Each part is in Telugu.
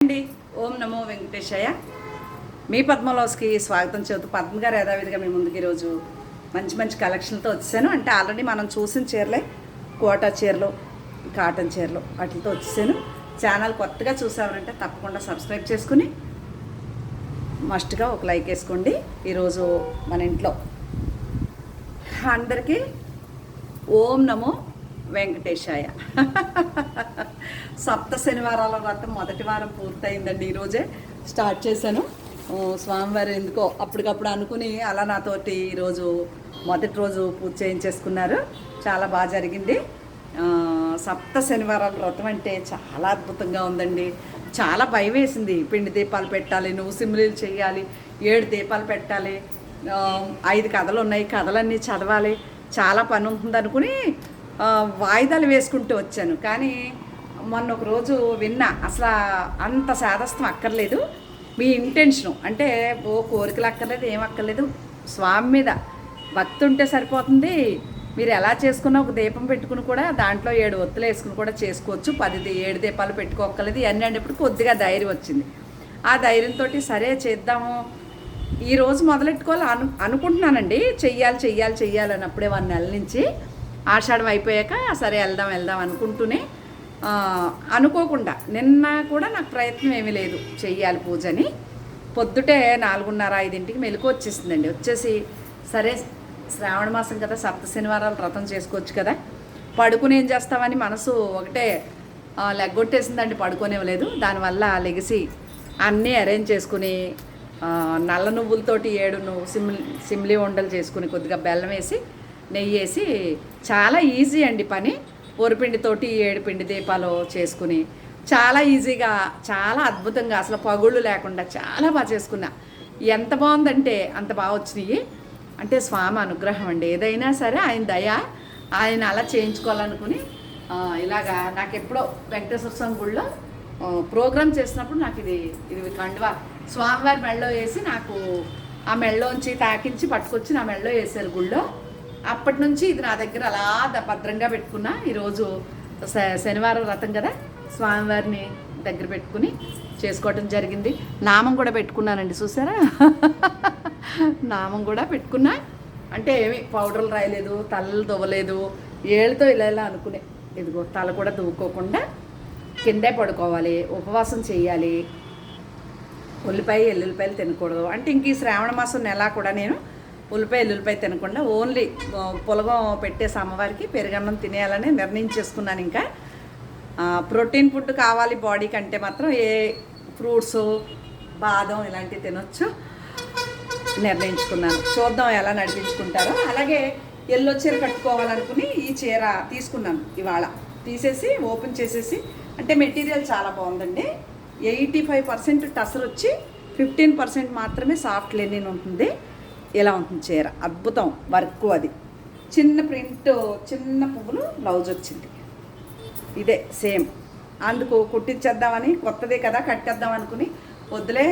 అండి. ఓం నమో వెంకటేశయ్య. మీ పద్మలోస్కి స్వాగతం చెబుతూ పద్మ గారు యథావిధిగా మీ ముందుకు ఈరోజు మంచి మంచి కలెక్షన్లతో వచ్చాను. అంటే ఆల్రెడీ మనం చూసిన చీరలే, కోటా చీరలు, కాటన్ చీరలు వాటితో వచ్చేసాను. ఛానల్ కొత్తగా చూసామంటే తప్పకుండా సబ్స్క్రైబ్ చేసుకుని మస్ట్గా ఒక లైక్ వేసుకోండి. ఈరోజు మన ఇంట్లో అందరికీ ఓం నమో వెంకటేశాయ. సప్త శనివారాల వ్రతం మొదటి వారం పూర్తయిందండి. ఈరోజే స్టార్ట్ చేశాను. స్వామివారు ఎందుకో అప్పటికప్పుడు అనుకుని అలా నాతోటి ఈరోజు మొదటి రోజు పూజ చేయించేసుకున్నారు. చాలా బాగా జరిగింది. సప్త శనివారాల వ్రతం అంటే చాలా అద్భుతంగా ఉందండి. చాలా భయం వేసింది. పిండి దీపాలు పెట్టాలి, నువ్వు సిమ్లీలు చేయాలి, 7 దీపాలు పెట్టాలి, 5 కథలు ఉన్నాయి, కథలన్నీ చదవాలి, చాలా పని ఉంటుంది అనుకుని వాయిదాలు వేసుకుంటూ వచ్చాను. కానీ మొన్న ఒక రోజు విన్నా, అసలు అంత సాధస్తం అక్కర్లేదు, మీ ఇంటెన్షను అంటే కోరికలు అక్కర్లేదు, ఏం అక్కర్లేదు, స్వామి మీద భక్తి ఉంటే సరిపోతుంది. మీరు ఎలా చేసుకున్నా ఒక దీపం పెట్టుకుని కూడా దాంట్లో 7 ఒత్తులు వేసుకుని కూడా చేసుకోవచ్చు. 7 దీపాలు పెట్టుకోక్కర్లేదు. ఇవన్నీ అనేప్పుడు కొద్దిగా ధైర్యం వచ్చింది. ఆ ధైర్యంతో సరే చేద్దాము, ఈరోజు మొదలెట్టుకోవాలి అనుకుంటున్నానండి. చెయ్యాలి అన్నప్పుడే 1 నెలల నుంచి ఆషాఢం అయిపోయాక సరే వెళ్దాం అనుకుంటూనే అనుకోకుండా నిన్న కూడా నాకు ప్రయత్నం ఏమీ లేదు, చెయ్యాలి పూజని. పొద్దుటే 4:30-5ంటికి మెలకు వచ్చేసిందండి. వచ్చేసి సరే శ్రావణ మాసం కదా, సప్త శనివారాలు వ్రతం చేసుకోవచ్చు కదా, పడుకుని ఏం చేస్తామని మనసు ఒకటే లెగ్గొట్టేసిందండి. పడుకోనివ్వలేదు. దానివల్ల లెగిసి అన్నీ అరేంజ్ చేసుకుని నల్ల నువ్వులతోటి 7 సిమ్లీ ఉండలు చేసుకుని కొద్దిగా బెల్లం వేసి నెయ్యి వేసి, చాలా ఈజీ అండి పని. పొరిపిండితోటి 7 పిండి దీపాలు చేసుకుని చాలా ఈజీగా, చాలా అద్భుతంగా, అసలు పగుళ్ళు లేకుండా చాలా బాగా చేసుకున్నా. ఎంత బాగుందంటే అంత బాగా వచ్చినాయి. అంటే స్వామి అనుగ్రహం అండి. ఏదైనా సరే ఆయన దయ, ఆయన అలా చేయించుకోవాలనుకుని ఇలాగా నాకు ఎప్పుడో వెంకటేశ్వర స్వామి గుళ్ళో ప్రోగ్రామ్ చేసినప్పుడు నాకు ఇది కండువా స్వామివారి మెళ్ళో వేసి, నాకు ఆ మెళ్ళోంచి తాకించి పట్టుకొచ్చి నా మెళ్ళో వేసారు గుళ్ళో. అప్పటి నుంచి ఇది నా దగ్గర అలా భద్రంగా పెట్టుకున్నా. ఈరోజు శనివారం వ్రతం కదా, స్వామివారిని దగ్గర పెట్టుకుని చేసుకోవటం జరిగింది. నామం కూడా పెట్టుకున్నానండి, చూసారా? నామం కూడా పెట్టుకున్నా. అంటే ఏమి పౌడర్లు రాయలేదు, తలలు దువ్వలేదు, ఏళ్ళతో ఇలా అనుకునే. ఇదిగో తల కూడా దువ్వుకోకుండా కిందే పడుకోవాలి, ఉపవాసం చేయాలి, ఎల్లుల్లిపాయలు తినకూడదు. అంటే ఇంక ఈ శ్రావణ మాసం నెల కూడా నేను ఎల్లుల్లిపాయ తినకుండా ఓన్లీ పులగం పెట్టేసి అమ్మవారికి పెరుగన్నం తినేయాలని నిర్ణయించేసుకున్నాను. ఇంకా ప్రోటీన్ ఫుడ్ కావాలి బాడీకి అంటే మాత్రం ఏ ఫ్రూట్స్, బాదం ఇలాంటివి తినొచ్చు నిర్ణయించుకున్నాను. చూద్దాం ఎలా నడిపించుకుంటారో. అలాగే ఎల్లో చీర కట్టుకోవాలనుకుని ఈ చీర తీసుకున్నాను. ఇవాళ తీసేసి ఓపెన్ చేసేసి, అంటే మెటీరియల్ చాలా బాగుందండి. 85% టసర్ వచ్చి 15% మాత్రమే సాఫ్ట్ లెనిన్ ఉంటుంది. ఇలా ఉంటుంది చీర, అద్భుతం వర్క్. అది చిన్న ప్రింట్, చిన్న పువ్వులు బ్లౌజ్ వచ్చింది. ఇదే సేమ్. అందుకు కుట్టించేద్దామని, కొత్తదే కదా కట్టేద్దాం అనుకుని, వద్దులే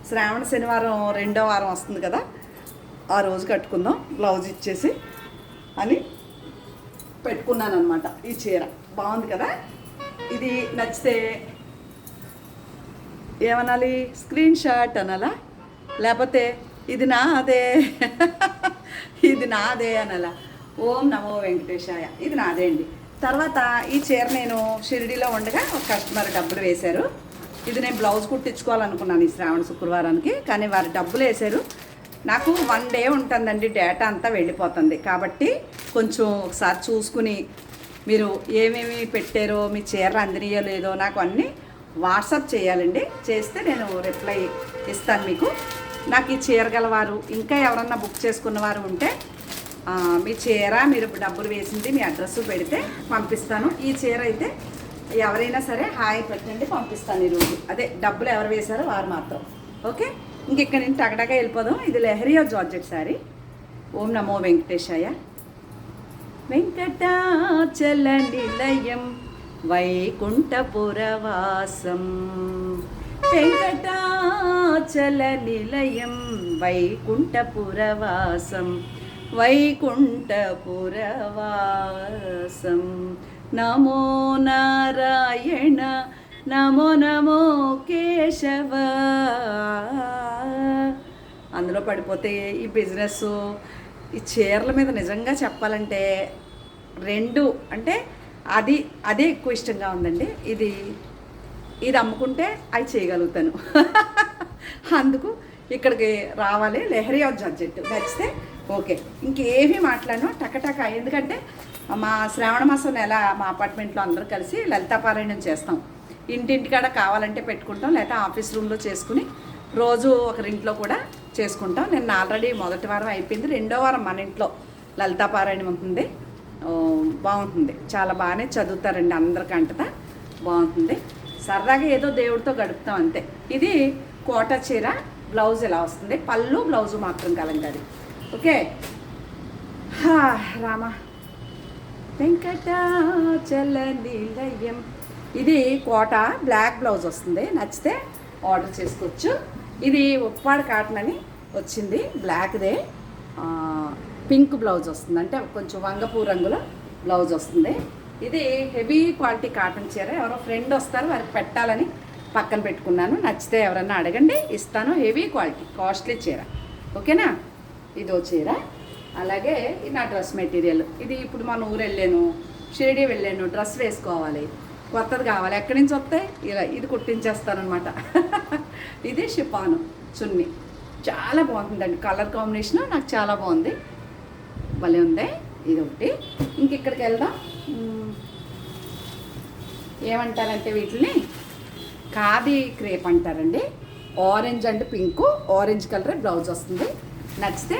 శ్రావణ శనివారం 2వ వారం వస్తుంది కదా, ఆ రోజు కట్టుకుందాం బ్లౌజ్ ఇచ్చేసి అని పెట్టుకున్నాను అనమాట. ఈ చీర బాగుంది కదా. ఇది నచ్చితే ఏమనాలి, స్క్రీన్ షాట్ అనాలా, లేకపోతే ఇది నాదే అనాలా. ఓం నమో వెంకటేశాయ. ఇది నాదే అండి. తర్వాత ఈ చీర నేను షిరిడీలో ఉండగా ఒక కస్టమర్ డబ్బులు వేశారు. ఇది నేను బ్లౌజ్ కుట్టించుకోవాలనుకున్నాను ఈ శ్రావణ శుక్రవారానికి, కానీ వారు డబ్బులు వేశారు. నాకు 1 డే ఉంటుందండి, డేటా అంతా వెళ్ళిపోతుంది. కాబట్టి కొంచెం ఒకసారి చూసుకుని మీరు ఏమేమి పెట్టారో, మీ చీరలు అందినయో లేదో నాకు అన్నీ వాట్సాప్ చేయాలండి. చేస్తే నేను రిప్లై ఇస్తాను మీకు. నాకు ఈ చీర గలవారు ఇంకా ఎవరన్నా బుక్ చేసుకున్నవారు ఉంటే మీ చీర, మీరు డబ్బులు వేసింది, మీ అడ్రస్ పెడితే పంపిస్తాను. ఈ చీర అయితే ఎవరైనా సరే హాయ్ పెట్టండి, పంపిస్తాను ఈరోజు. అదే డబ్బులు ఎవరు వేశారో వారు మాత్రం. ఓకే, ఇంకెక్కడి నుంచి టగటగా వెళ్ళిపోదాం. ఇది లెహరియా జార్జెట్ శారీ. ఓం నమో వెంకటేశాయ. వెంకటాచల నిలయం వైకుంఠపురవాసం, వెంకటాచల నిలయం వైకుంఠపురవాసం, వైకుంఠపురవాసం. నమో నారాయణ నమో నమో కేశవ. అందులో పడిపోతే ఈ బిజినెస్, ఈ చీరల మీద నిజంగా చెప్పాలంటే రెండు అంటే అదే ఎక్కువ ఇష్టంగా ఉందండి. ఇది అమ్ముకుంటే అవి చేయగలుగుతాను. అందుకు ఇక్కడికి రావాలి. లెహరీ ఆఫ్ జడ్జెట్ నచ్చితే ఓకే, ఇంకేమీ మాట్లాడను టకటక. ఎందుకంటే మా శ్రావణ మాసం నెల మా అపార్ట్మెంట్లో అందరూ కలిసి లలితాపారాయణం చేస్తాం. ఇంటింటికాడ కావాలంటే పెట్టుకుంటాం, లేకపోతే ఆఫీస్ రూమ్లో చేసుకుని రోజు ఒకరింట్లో కూడా చేసుకుంటాం. నేను ఆల్రెడీ మొదటి వారం అయిపోయింది, రెండో వారం మన ఇంట్లో లలితాపారాయణం ఉంటుంది. బాగుంటుంది, చాలా బాగానే చదువుతారండి అందరికంటదా, బాగుంటుంది. సరదాగా ఏదో దేవుడితో గడుపుతాం అంతే. ఇది కోట చీర, బ్లౌజ్ ఇలా వస్తుంది, పళ్ళు బ్లౌజు మాత్రం కలంకారీ. ఓకే, రామ వెంకటాచల నిలయం. ఇది కోట బ్లాక్ బ్లౌజ్ వస్తుంది, నచ్చితే ఆర్డర్ చేసుకోవచ్చు. ఇది ఉప్పాడ కాటన్ అని వచ్చింది, బ్లాక్దే పింక్ బ్లౌజ్ వస్తుంది, అంటే కొంచెం వంగపూ రంగులో బ్లౌజ్ వస్తుంది. ఇది హెవీ క్వాలిటీ కాటన్ చీర. ఎవరో ఫ్రెండ్ వస్తారు, వారికి పెట్టాలని పక్కన పెట్టుకున్నాను. నచ్చితే ఎవరన్నా అడగండి, ఇస్తాను. హెవీ క్వాలిటీ కాస్ట్లీ చీర. ఓకేనా, ఇదో చీర. అలాగే ఇది నా డ్రెస్ మెటీరియల్. ఇది ఇప్పుడు మన ఊరు వెళ్ళాను, షిరిడి వెళ్ళాను, డ్రెస్ వేసుకోవాలి, కొత్తది కావాలి, ఎక్కడి నుంచి వస్తాయి ఇలా ఇది కుట్టించేస్తానమాట. ఇది షిఫాను చున్నీ, చాలా బాగుంటుందండి. కలర్ కాంబినేషన్ నాకు చాలా బాగుంది, భలే ఉంది. ఇది ఒకటి. ఇంక ఇక్కడికి వెళ్దాం. ఏమంటారంటే వీటిని ఖాదీ క్రేప్ అంటారండి. Orange and pink, orange colour blouse వస్తుంది. నచ్చితే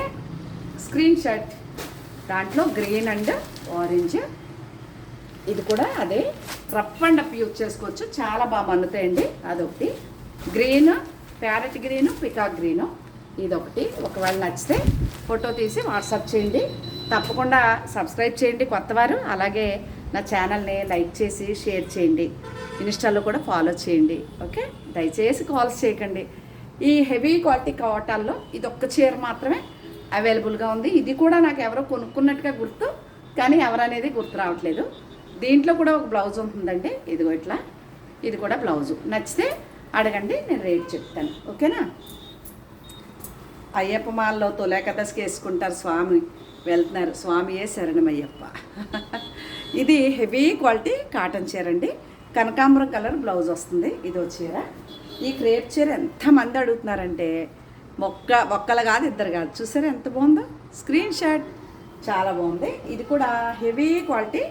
స్క్రీన్ షాట్. దాంట్లో గ్రీన్ అండ్ ఆరెంజ్. ఇది కూడా అదే రఫ్ అండ్ అప్ యూజ్ చేసుకోవచ్చు, చాలా బాగా మన్నుతాయండి. అదొకటి. Green, parrot green, peacock green, ఇదొకటి. ఒకవేళ నచ్చితే ఫోటో తీసి వాట్సాప్ చేయండి. తప్పకుండా సబ్స్క్రైబ్ చేయండి కొత్తవారు. అలాగే నా ఛానల్ని లైక్ చేసి షేర్ చేయండి. ఇన్స్టాలో కూడా ఫాలో చేయండి. ఓకే, దయచేసి కాల్స్ చేయకండి. ఈ హెవీ క్వాలిటీ కాటన్లో ఇది ఒక్క చీర మాత్రమే అవైలబుల్గా ఉంది. ఇది కూడా నాకు ఎవరో కొనుక్కున్నట్టుగా గుర్తు, కానీ ఎవరనేది గుర్తు రావట్లేదు. దీంట్లో కూడా ఒక బ్లౌజ్ ఉంటుందండి, ఇదిగో ఇట్లా. ఇది కూడా బ్లౌజు. నచ్చితే అడగండి, నేను రేట్ చెప్తాను. ఓకేనా. అయ్యప్ప మాల్లో తొలేకదశకి వేసుకుంటారు, స్వామి వెళ్తున్నారు, స్వామియే శరణమయ్యప్ప. ఇది హెవీ క్వాలిటీ కాటన్ చీర అండి. కనకాంబరం కలర్ బ్లౌజ్ వస్తుంది. ఇదో చీర. ఈ క్రేప్ చీర ఎంతమంది అడుగుతున్నారంటే ఒక్కలు కాదు, ఇద్దరు కాదు. చూసారా ఎంత బాగుందో, స్క్రీన్ షాట్, చాలా బాగుంది. ఇది కూడా హెవీ క్వాలిటీ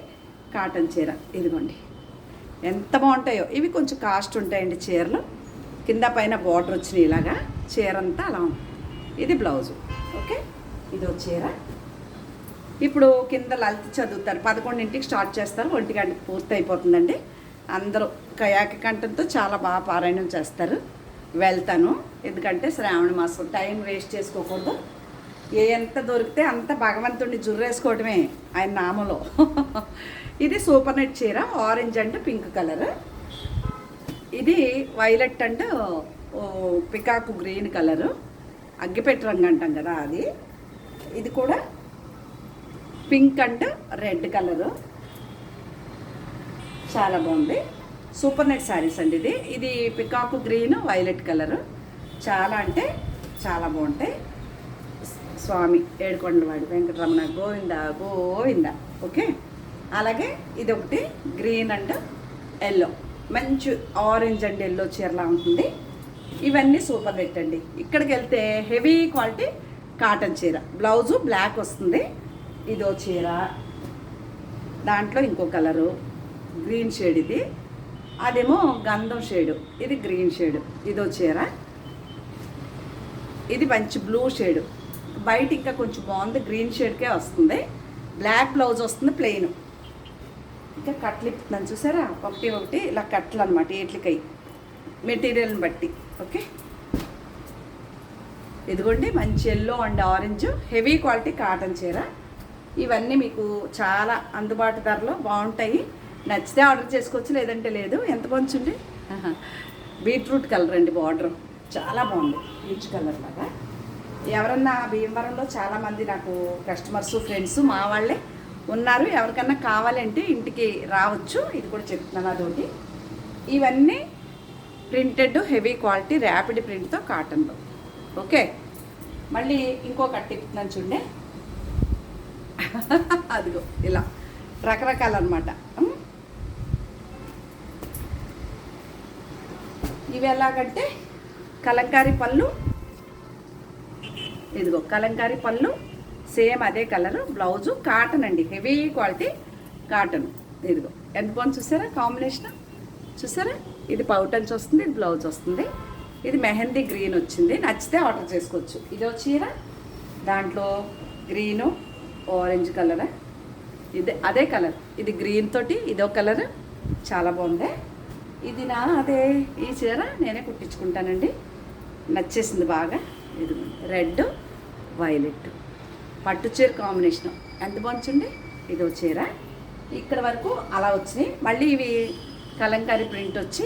కాటన్ చీర. ఇదిగోండి ఎంత బాగుంటాయో. ఇవి కొంచెం కాస్ట్ ఉంటాయండి చీరలు. కింద పైన బార్డర్ వచ్చినాయి, ఇలాగా చీర అంతా అలా ఉంది. ఇది బ్లౌజు. ఓకే, ఇదో చీర. ఇప్పుడు కింద లలిత చదువుతారు, 11ంటికి స్టార్ట్ చేస్తారు, 1 గంటకి పూర్తి అయిపోతుందండి. అందరూ కయాకి కంఠంతో చాలా బాగా పారాయణం చేస్తారు. వెళ్తాను, ఎందుకంటే శ్రావణ మాసం, టైం వేస్ట్ చేసుకోకూడదు. ఎంత దొరికితే అంత భగవంతుడిని జుర్రేసుకోవడమే ఆయన నామలో. ఇది సూపర్ నెట్ చీర, ఆరెంజ్ అండ్ పింక్ కలర్. ఇది violet and peacock green colour, అగ్గిపెట్టి రంగు అంటాం కదా అది. ఇది కూడా పింక్ అండ్ రెడ్ కలరు, చాలా బాగుంది. సూపర్ నెట్ శారీస్ అండి. ఇది పికాకు గ్రీన్, వైలెట్ కలరు, చాలా అంటే చాలా బాగుంటాయి. స్వామి ఏడుకొండవాడి వెంకటరమణ గోవింద గోవింద. ఓకే, అలాగే ఇది ఒకటి గ్రీన్ అండ్ ఎల్లో, మంచి ఆరెంజ్ అండ్ ఎల్లో చీరలా ఉంటుంది. ఇవన్నీ సూపర్ నెట్ అండి. ఇక్కడికి వెళ్తే హెవీ క్వాలిటీ కాటన్ చీర, బ్లౌజు బ్లాక్ వస్తుంది. ఇదో చీర, దాంట్లో ఇంకో కలరు గ్రీన్ షేడ్, ఇది అదేమో గంధం షేడు, ఇది గ్రీన్ షేడు. ఇదో చీర, ఇది మంచి బ్లూ షేడు. బయట ఇంకా కొంచెం బాగుంది, గ్రీన్ షేడ్కే వస్తుంది. బ్లాక్ బ్లౌజ్ వస్తుంది, ప్లెయిన్. ఇంకా కట్లు ఇప్పుతున్నాను చూసారా, ఒకటి ఒకటి ఇలా కట్లు అనమాట, వీటికై మెటీరియల్ని బట్టి. ఓకే, ఇదిగోండి మంచి yellow and orange heavy quality cotton చీర. ఇవన్నీ మీకు చాలా అందుబాటు ధరలో బాగుంటాయి. నచ్చితే ఆర్డర్ చేసుకోవచ్చు, లేదంటే లేదు. ఎంత కొంచెండి, బీట్రూట్ కలర్ అండి బార్డర్, చాలా బాగుంది, పీచ్ కలర్ లాగా. ఎవరన్నా భీమవరంలో చాలామంది నాకు కస్టమర్స్, ఫ్రెండ్స్, మా వాళ్ళే ఉన్నారు. ఎవరికన్నా కావాలంటే ఇంటికి రావచ్చు. ఇది కూడా చెప్తున్నాను. అదొకటి ఇవన్నీ ప్రింటెడ్ హెవీ క్వాలిటీ ర్యాపిడ్ ప్రింట్తో కాటన్లో. ఓకే, మళ్ళీ ఇంకో కట్టిస్తున్నాను చూడండి. అదిగో ఇలా రకరకాలు అనమాట. ఇవి ఎలాగంటే కలంకారీ పళ్ళు, ఇదిగో కలంకారీ పళ్ళు, సేమ్ అదే కలరు, బ్లౌజు కాటన్ అండి, హెవీ క్వాలిటీ కాటన్. ఇదిగో ఎంత బాగుంది చూసారా కాంబినేషన్, చూసారా? ఇది పౌటన్స్ వస్తుంది, ఇది బ్లౌజ్ వస్తుంది. ఇది మెహందీ గ్రీన్ వచ్చింది, నచ్చితే ఆర్డర్ చేసుకోవచ్చు. ఇదో చీర, దాంట్లో గ్రీను ఆరెంజ్ కలర్, ఇది అదే కలర్, ఇది గ్రీన్ తోటి ఇదో కలర్, చాలా బాగుంది. ఇది నా అదే ఈ చీర నేనే కుట్టించుకుంటానండి, నచ్చేసింది బాగా. ఇది రెడ్ వైలెట్ పట్టు చీర కాంబినేషన్ ఎంత బాగుంది. ఇదో చీర ఇక్కడ వరకు అలా వచ్చినాయి. మళ్ళీ ఇవి కలంకారీ ప్రింట్ వచ్చి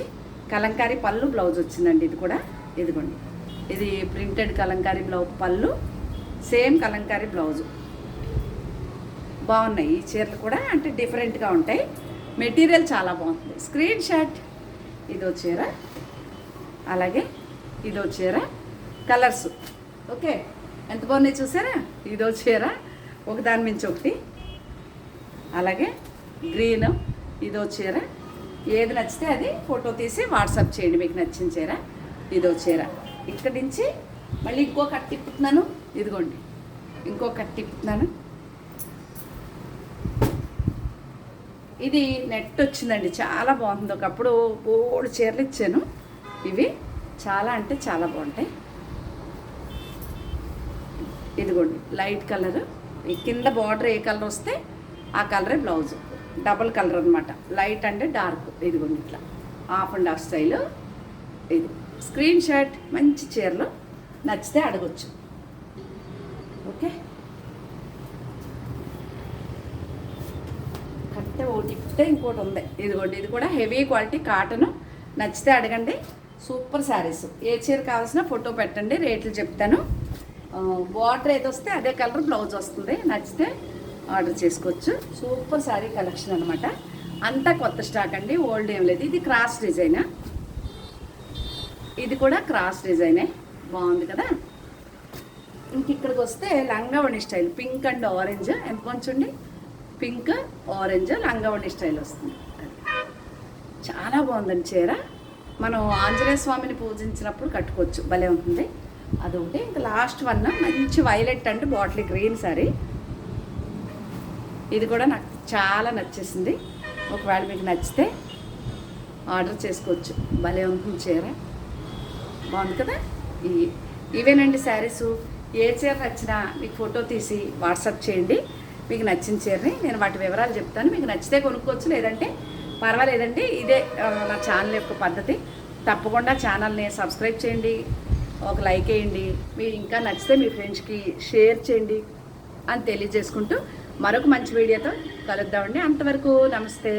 కలంకారీ పళ్ళు బ్లౌజ్ వచ్చిందండి. ఇది కూడా ఇదిగోండి, ఇది ప్రింటెడ్ కలంకారీ పళ్ళు, సేమ్ కలంకారీ బ్లౌజు. బాగున్నాయి ఈ చీరలు కూడా, అంటే డిఫరెంట్గా ఉంటాయి. మెటీరియల్ చాలా బాగుంటుంది. Screen shot. ఇదో చీర, అలాగే ఇదో చీర, కలర్స్ ఓకే ఎంత బాగున్నాయి చూసారా? ఇదో చీర ఒకదాని మించి ఒకటి, అలాగే గ్రీన్, ఇదో చీర. ఏది నచ్చితే అది ఫోటో తీసి వాట్సాప్ చేయండి మీకు నచ్చిన చీర. ఇదో చీర. ఇక్కడి నుంచి మళ్ళీ ఇంకో కట్ తిప్పుతున్నాను, ఇదిగోండి ఇంకో కట్ తిప్పుతున్నాను. ఇది నెట్ వచ్చిందండి, చాలా బాగుంది. ఒకప్పుడు బోల్డ్ చీరలు ఇచ్చాను, ఇవి చాలా అంటే చాలా బాగుంటాయి. ఇదిగోండి లైట్ కలర్, ఈ కింద బార్డర్ ఏ కలర్ వస్తే ఆ కలరే బ్లౌజ్, డబల్ కలర్ అనమాట, లైట్ అంటే డార్క్. ఇదిగోండి ఇట్లా హాఫ్ అండ్ హాఫ్ స్టైలు. ఇది స్క్రీన్ షాట్. మంచి చీరలు నచ్చితే అడగొచ్చు. ఓకే, కట్టే ఒకటి ఇప్పితే ఇంకోటి ఉంది. ఇదిగోండి ఇది కూడా హెవీ క్వాలిటీ కాటన్, నచ్చితే అడగండి. సూపర్ శారీస్. ఏ చీర కావాల్సిన ఫోటో పెట్టండి, రేట్లు చెప్తాను. బార్డర్ ఏది వస్తే అదే కలర్ బ్లౌజ్ వస్తుంది, నచ్చితే ఆర్డర్ చేసుకోవచ్చు. సూపర్ శారీ కలెక్షన్ అనమాట. అంతా కొత్త స్టాక్ అండి, ఓల్డ్ ఏం లేదు. ఇది క్రాస్ డిజైనా, ఇది కూడా క్రాస్ డిజైనే, బాగుంది కదా. ఇంక ఇక్కడికి వస్తే లంగావణి స్టైల్, పింక్ అండ్ ఆరెంజ్, ఎంత కొంచెండి పింక్ ఆరెంజ్ లంగావణి స్టైల్ వస్తుంది. చాలా బాగుందండి చీర. మనం ఆంజనేయ స్వామిని పూజించినప్పుడు కట్టుకోవచ్చు, భలే ఉంటుంది. అదొకటి. ఇంకా లాస్ట్ వన్ మంచి violet and bottle green sorry. ఇది కూడా నాకు చాలా నచ్చేసింది. ఒకవేళ మీకు నచ్చితే ఆర్డర్ చేసుకోవచ్చు, భలే ఉంటుంది చీర, బాగుంది కదా. ఇవేనండి శారీసు. ఏ చీర నచ్చినా మీకు ఫోటో తీసి వాట్సాప్ చేయండి, మీకు నచ్చిన చీరని నేను వాటి వివరాలు చెప్తాను. మీకు నచ్చితే కొనుక్కోవచ్చు, లేదంటే పర్వాలేదండి. ఇదే నా ఛానల్ యొక్క పద్ధతి. తప్పకుండా ఛానల్ని సబ్స్క్రైబ్ చేయండి, ఒక లైక్ వేయండి, మీరు ఇంకా నచ్చితే మీ ఫ్రెండ్స్కి షేర్ చేయండి అని తెలియజేసుకుంటూ మరొక మంచి వీడియోతో కలుద్దామండి. అంతవరకు నమస్తే.